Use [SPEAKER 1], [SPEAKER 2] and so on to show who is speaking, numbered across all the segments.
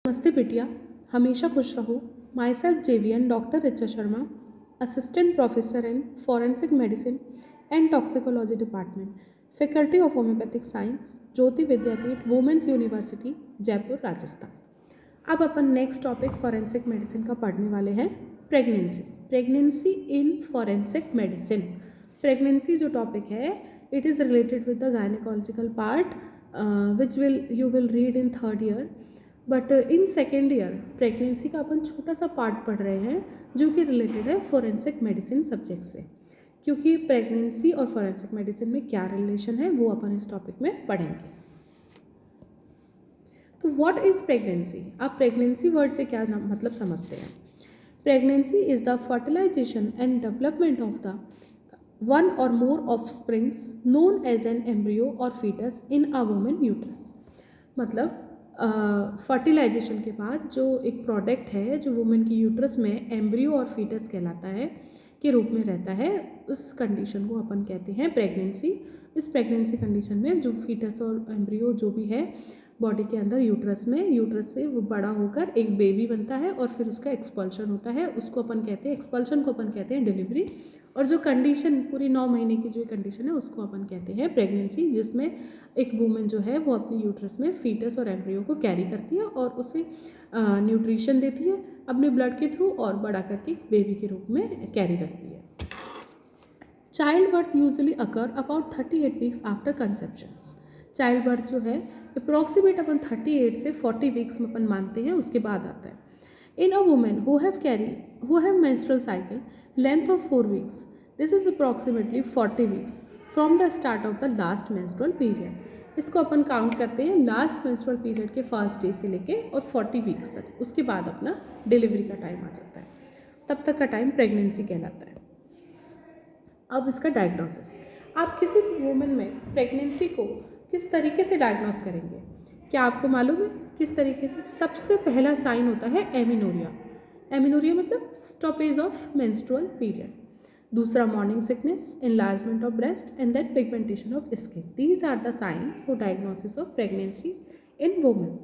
[SPEAKER 1] नमस्ते बिटिया, हमेशा खुश रहो। माई सेल्फ जेवियन doctor Richa Sharma, assistant professor in forensic medicine and toxicology department, faculty of homoeopathic science, Jyoti Vidyapeeth, women's university, Jaipur, Rajasthan. अब अपन नेक्स्ट टॉपिक फॉरेंसिक मेडिसिन का पढ़ने वाले हैं, pregnancy. Pregnancy in forensic medicine. Pregnancy जो टॉपिक है, it is related with the gynaecological part which you will read in third year. But in second year pregnancy का अपन छोटा सा पार्ट पढ़ रहे हैं जो कि रिलेटेड है फॉरेंसिक मेडिसिन सब्जेक्ट से, क्योंकि प्रेगनेंसी और फॉरेंसिक मेडिसिन में क्या रिलेशन है वो अपन इस टॉपिक में पढ़ेंगे। तो व्हाट इज़ प्रेगनेंसी? आप प्रेगनेंसी वर्ड से क्या मतलब समझते हैं? Pregnancy is the fertilization and development of the one or more offsprings known as an embryo or fetus in a woman uterus। मतलब फर्टिलाइजेशन के बाद जो एक प्रोडक्ट है जो वुमेन की यूट्रस में एम्ब्रियो और फीटस कहलाता है के रूप में रहता है, उस कंडीशन को अपन कहते हैं प्रेगनेंसी। इस प्रेगनेंसी कंडीशन में जो फीटस और एम्ब्रियो जो भी है बॉडी के अंदर यूट्रस से वो बड़ा होकर एक बेबी बनता है और फिर उसका एक्सपल्शन होता है, उसको अपन कहते हैं, एक्सपल्शन को अपन कहते हैं डिलीवरी। और जो कंडीशन पूरी 9 महीने की जो कंडीशन है उसको अपन कहते हैं प्रेगनेंसी, जिसमें एक वुमेन जो है वो अपनी यूट्रस में फीटस और एम्ब्रियो को कैरी करती है और उसे न्यूट्रिशन देती है अपने ब्लड के थ्रू और बड़ा करके बेबी के रूप में कैरी रखती है। Child birth usually occur about 38 weeks after conceptions. Child birth जो है अप्रॉक्सीमेट अपन 38 से 40 वीक्स में अपन मानते हैं, उसके बाद आता है। In a woman who have menstrual cycle length of 4 weeks, this is approximately 40 weeks from the start of the last menstrual period। इसको अपन काउंट करते हैं लास्ट मेंस्ट्रुअल पीरियड के फर्स्ट डे से लेके और 40 वीक्स तक, उसके बाद अपना डिलीवरी का टाइम आ जाता है, तब तक का टाइम प्रेगनेंसी कहलाता है। अब इसका डायग्नोसिस, आप किसी भी वुमेन में प्रेगनेंसी को किस तरीके से डायग्नोस करेंगे, क्या आपको मालूम है किस तरीके से? सबसे पहला साइन होता है एमिनोरिया। एमिनोरिया मतलब स्टॉपेज ऑफ मेंस्ट्रुअल पीरियड। दूसरा morning sickness, enlargement of breast and then pigmentation of skin. These are the sign for diagnosis of pregnancy in women.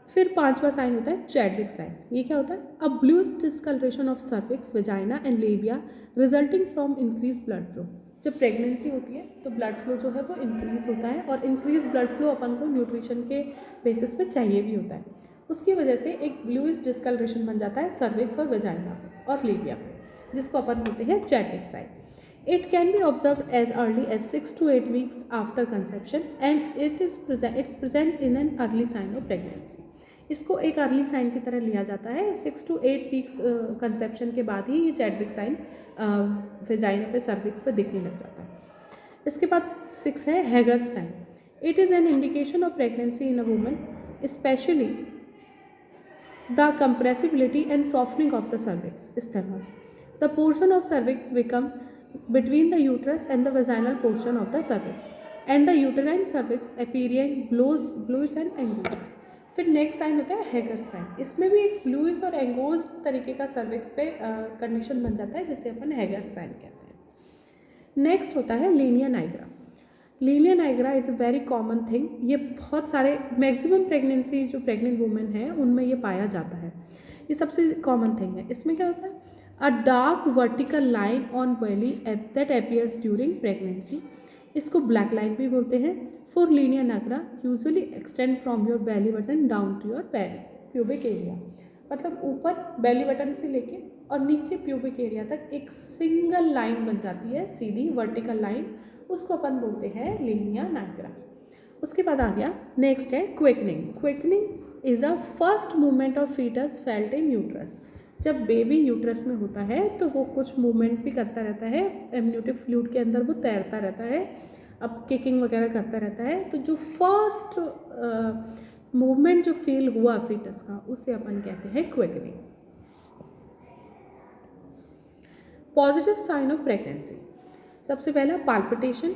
[SPEAKER 1] फिर पांचवा साइन होता है चैडविक साइन। ये क्या होता है? A bluish discolouration of cervix, vagina and labia resulting from increase blood flow. जब pregnancy होती है तो ब्लड फ्लो जो है वो इंक्रीज होता है और इंक्रीज ब्लड फ्लो अपन को न्यूट्रिशन के बेसिस पे चाहिए भी होता है। उसकी वजह से एक ब्लूइश डिस्कलरेशन बन जाता है सर्विक्स और वेजाइना पे और लेबिया पे, जिसको अपन बोलते हैं Chadwick sign. It can be observed as early as 6 to 8 weeks after conception and it's present in an early sign of pregnancy। इसको एक अर्ली साइन की तरह लिया जाता है। 6 to 8 वीक्स कंसेप्शन के बाद ही ये चैडविक साइन वेजाइना पे सर्विक्स पे दिखने लग जाता है। इसके बाद 6 है Hegar's sign. It is an indication of pregnancy in a woman, especially the compressibility and softening of the cervix stemmas। The portion of cervix become between the uterus and the vaginal portion of the cervix and the uterine cervix appearing bluish and angulous। फिर next sign होता है Hegar's sign. इसमें भी एक bluish और एंगोज तरीके का cervix पे कंडीशन बन जाता है, जिसे अपन हैगर्स साइन कहते हैं। नेक्स्ट होता है linea nigra. Linea nigra is a very common thing. ये बहुत सारे मैक्सिमम प्रेगनेंसी जो प्रेग्नेंट वुमेन है उनमें ये पाया जाता है। ये सबसे कॉमन थिंग है। इसमें क्या होता है? A dark vertical line on belly that appears during pregnancy. इसको ब्लैक लाइन भी बोलते हैं। For linea nigra usually extend from your belly button down to your pubic area. मतलब ऊपर बेली बटन से लेके और नीचे प्यूबिक एरिया तक एक सिंगल लाइन बन जाती है, सीधी वर्टिकल लाइन, उसको अपन बोलते हैं लीनिया नाइग्रा। उसके बाद आ गया नेक्स्ट है quickening. Quickening is the first movement of fetus felt in uterus. जब बेबी यूट्रस में होता है तो वो कुछ मूवमेंट भी करता रहता है, एमनियोटिक फ्लूइड के अंदर वो तैरता रहता है, अब किकिंग वगैरह करता रहता है। तो जो फर्स्ट मूवमेंट जो फील हुआ फीटस का, उसे अपन कहते हैं quickening. Positive sign of pregnancy, सबसे पहला palpitation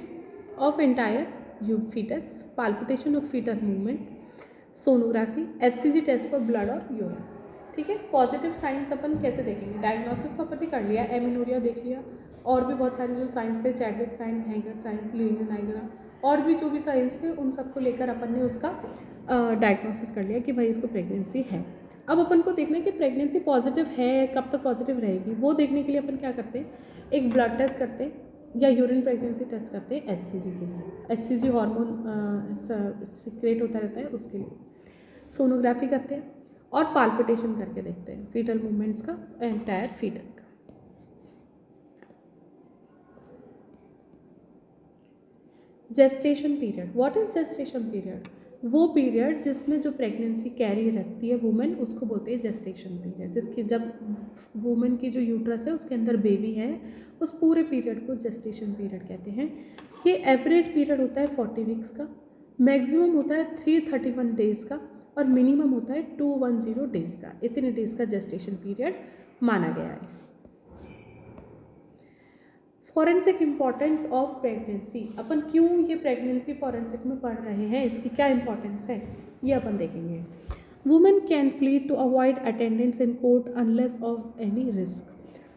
[SPEAKER 1] of entire fetus, palpitation of fetal movement, sonography, HCG test for blood और यूरिन। ठीक है, पॉजिटिव साइंस अपन कैसे देखेंगे? डायग्नोसिस तो अपन ने कर लिया, एमिनोरिया देख लिया, और भी बहुत सारे जो साइंस थे, Chadwick sign, Hegar sign, linea nigra, और भी जो भी साइंस थे उन सबको लेकर अपन ने उसका डायग्नोसिस कर लिया कि भाई इसको प्रेगनेंसी है। अब अपन को देखना है कि प्रेगनेंसी पॉजिटिव है, कब तक पॉजिटिव रहेगी, वो देखने के लिए अपन क्या करते हैं, एक ब्लड टेस्ट करते हैं या यूरिन प्रेगनेंसी टेस्ट करते हैं HCG के लिए। HCG हार्मोन सिक्रेट होता रहता है उसके लिए। सोनोग्राफी करते हैं और पाल्पिटेशन करके देखते हैं फीटल मूवमेंट्स का, एंटायर फीटस का। Gestation period, what is gestation period? वो पीरियड जिसमें जो प्रेगनेंसी कैरी रहती है वुमेन, उसको बोलते हैं जेस्टेशन पीरियड। जिसकी जब वुमेन की जो यूट्रस है उसके अंदर बेबी है, उस पूरे पीरियड को जेस्टेशन पीरियड कहते हैं। ये एवरेज पीरियड होता है 40 वीक्स का, मैक्सिमम होता है 331 डेज़ का और मिनिमम होता है 210 डेज़ का। इतने डेज़ का जेस्टेशन पीरियड माना गया है। फॉरेंसिक इम्पॉर्टेंस ऑफ प्रेगनेंसी, अपन क्यों ये प्रेगनेंसी फॉरेंसिक में पढ़ रहे हैं, इसकी क्या इंपॉर्टेंस है ये अपन देखेंगे। Women can plead to avoid attendance in court unless of any risk.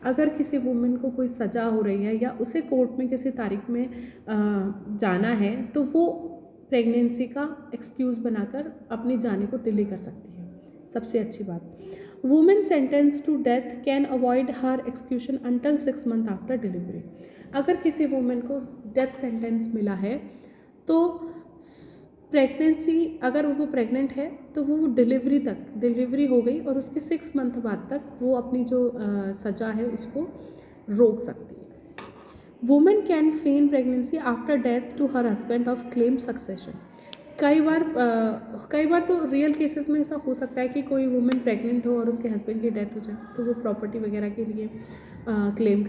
[SPEAKER 1] अगर किसी वुमेन को कोई सज़ा हो रही है या उसे कोर्ट में किसी तारीख में जाना है तो वो प्रेगनेंसी का एक्सक्यूज़ बनाकर अपनी जाने को डिले कर सकती है। सबसे अच्छी बात, women sentence to death can avoid her execution until 6 month after delivery. अगर किसी वुमेन को डेथ सेंटेंस मिला है तो प्रेगनेंसी, अगर वो प्रेग्नेंट है तो वो डिलीवरी तक, डिलीवरी हो गई और उसके 6 मंथ बाद तक वो अपनी जो सज़ा है उसको रोक सकती है। Women can feign pregnancy after death to her husband of claim succession. कई बार तो रियल केसेस में ऐसा हो सकता है कि कोई वुमेन प्रेग्नेंट हो और उसके हस्बैंड की डेथ हो जाए तो वो प्रॉपर्टी वगैरह के लिए क्लेम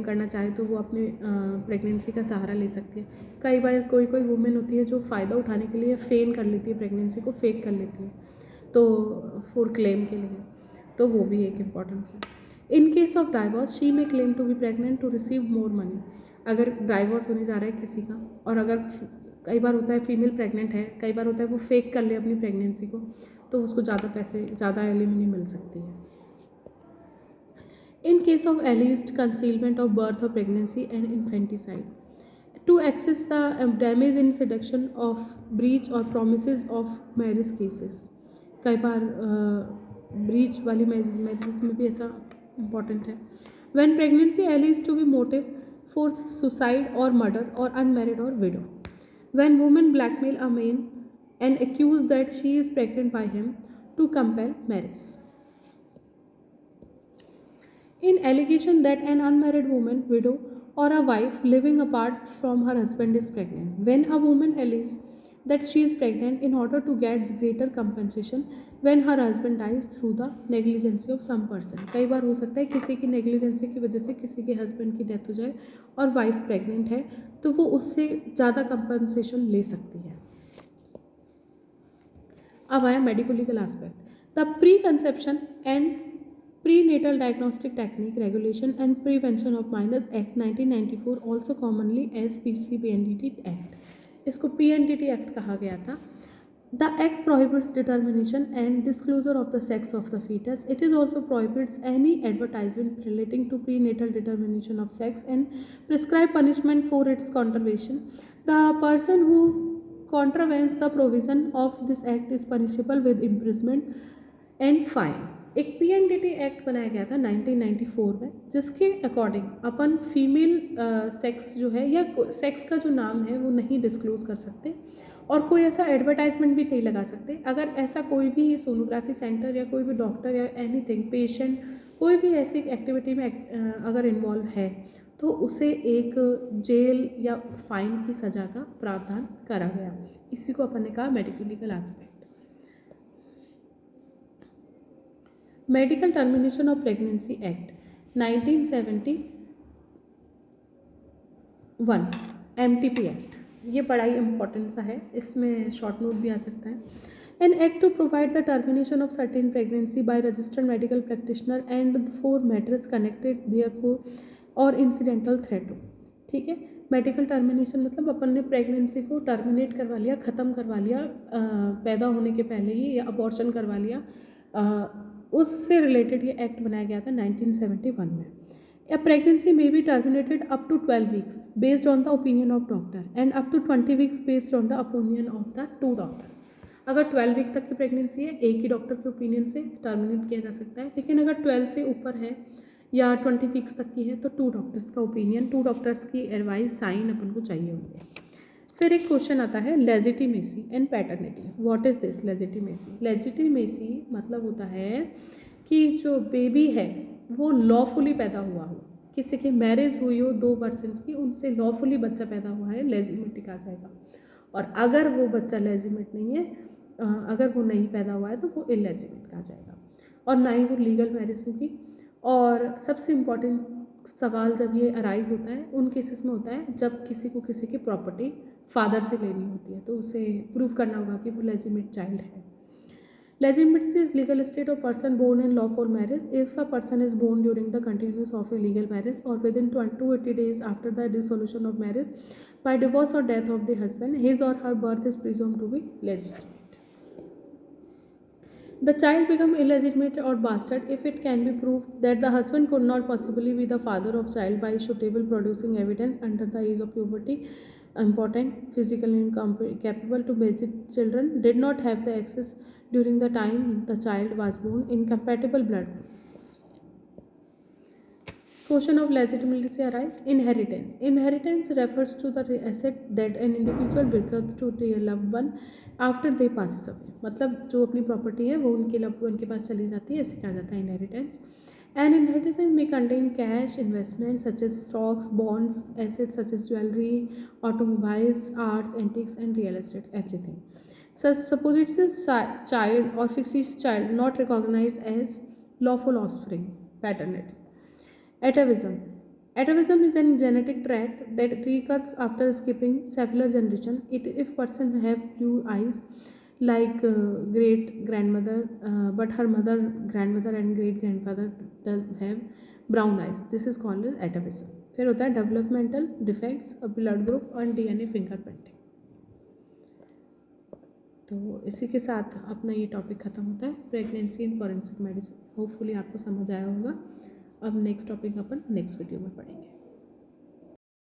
[SPEAKER 1] करना चाहे तो वो अपने प्रेगनेंसी का सहारा ले सकती है। कई बार कोई वुमेन होती है जो फ़ायदा उठाने के लिए फेन कर लेती है, प्रेगनेंसी को फेक कर लेती है तो फॉर क्लेम के लिए, तो वो भी एक इम्पॉर्टेंस है। In case of divorce she may claim to be pregnant to receive more money. अगर डाइवोर्स होने जा रहा है किसी का और अगर कई बार होता है फीमेल प्रेग्नेंट है, कई बार होता है वो फेक कर ले अपनी प्रेगनेंसी को तो उसको ज़्यादा पैसे, ज़्यादा एलिमनी मिल सकती है। In case of alleged concealment of birth और pregnancy and infanticide, to assess the damage in seduction of breach और प्रोमिस ऑफ मैरिज केसेस। कई बार ब्रीच वाली मैरिज में भी ऐसा इम्पॉर्टेंट है। When pregnancy alleged to be motive for suicide और मर्डर और अनमैरिड और widow. When women blackmail a man and accuse that she is pregnant by him to compel marriage. In allegation that an unmarried woman, widow, or a wife living apart from her husband is pregnant. When a woman alleges that she is pregnant in order to get greater compensation when her husband dies through the negligence of some person. कई बार हो सकता है किसी की negligence की वजह से किसी के हस्बैंड की डेथ हो जाए और वाइफ प्रेग्नेंट है तो वो उससे ज़्यादा कंपनसेशन ले सकती है। अब आया medico legal aspect. The pre conception and Prenatal Diagnostic Technique Regulation and Prevention of Minors Act 1994, also commonly as PCPNDT Act. इसको PNDT Act कहा गया था। The Act prohibits determination and disclosure of the sex of the fetus. It is also prohibits any advertisement relating to prenatal determination of sex and prescribe punishment for its contravention. The person who contravenes the provision of this act is punishable with imprisonment and fine. एक PNDT act बनाया गया था 1994 में जिसके according अपन female sex जो है या sex का जो नाम है वो नहीं डिस्क्लोज़ कर सकते और कोई ऐसा एडवर्टाइजमेंट भी नहीं लगा सकते। अगर ऐसा कोई भी सोनोग्राफी सेंटर या कोई भी डॉक्टर या एनीथिंग पेशेंट कोई भी ऐसी एक्टिविटी में अगर इन्वॉल्व है तो उसे एक जेल या फाइन की सज़ा का प्रावधान करा गया। इसी को अपन ने कहा medico legal aspect. Medical termination of pregnancy act 1971 MTP act, ये बड़ा ही इंपॉर्टेंट सा है, इसमें शॉर्ट नोट भी आ सकता है। An act to provide the termination of certain pregnancy by registered medical practitioner and for matters connected therefor और इंसिडेंटल थ्रेट हो। ठीक है, मेडिकल टर्मिनेशन मतलब अपन ने प्रेगनेंसी को टर्मिनेट करवा लिया, ख़त्म करवा लिया पैदा होने के पहले ही या अबॉर्शन करवा लिया, उससे रिलेटेड ये एक्ट बनाया गया था 1971 में। A pregnancy may be terminated up to 12 weeks based on the opinion of doctor and up to 20 weeks based on the opinion of the two doctors. अगर 12 वीक तक की प्रेगनेंसी है एक ही डॉक्टर के ओपिनियन से टर्मिनेट किया जा सकता है, लेकिन अगर 12 से ऊपर है या 20 वीक्स तक की है तो टू डॉक्टर्स का ओपिनियन, टू डॉक्टर्स की एडवाइस, साइन अपन को चाहिए होंगे. फिर एक क्वेश्चन आता है legitimacy and paternity. What is this legitimacy? Legitimacy मतलब होता है कि जो बेबी है वो लॉफुली पैदा हुआ हो, किसी की मैरिज हुई हो, दो पर्सन्स की, उनसे लॉफुली बच्चा पैदा हुआ है, लेजिटिमेट कहा जाएगा. और अगर वो बच्चा लेजिटिमेट नहीं है, अगर वो नहीं पैदा हुआ है तो वो इलेजिटिमेट कहा जाएगा. और ना ही वो लीगल मैरिज होगी. और सबसे इम्पॉर्टेंट सवाल जब ये अराइज होता है उन केसेस में होता है जब किसी को किसी की प्रॉपर्टी फादर से लेनी होती है, तो उसे प्रूव करना होगा कि वो लेजिटिमेट चाइल्ड है. Legitimacy is legal state of person born in lawful marriage. If a person is born during the continuance of a legal marriage or within 280 days after the dissolution of marriage by divorce or death of the husband, his or her birth is presumed to be legitimate. The child becomes illegitimate or bastard if it can be proved that the husband could not possibly be the father of child by suitable producing evidence under the age of puberty, important, physically incapable to beget children, did not have the access during the time the child was born, incompatible blood groups. Question of legitimacy arise. Inheritance. Inheritance refers to the asset that an individual bequeaths to their loved one after they passes away. मतलब जो अपनी property है वो उनके loved one के पास चली जाती है, इसे कहा जाता है inheritance. And inheritance may contain cash, investments such as stocks, bonds, assets such as jewelry, automobiles, arts, antiques, and real estate, everything. Suppose it's a child or fictitious child not recognized as lawful offspring, paternity. Atavism. Atavism is a genetic trait that recurs after skipping several generations. If person have blue eyes like great grandmother, but her mother, grandmother and great grandfather does have brown eyes, this is called as atavism. फिर होता है developmental defects, blood group और DNA fingerprinting. तो इसी के साथ अपना ये टॉपिक ख़त्म होता है, pregnancy in forensic medicine. Hopefully आपको समझ आया होगा. अब नेक्स्ट टॉपिक अपन नेक्स्ट वीडियो में पढ़ेंगे.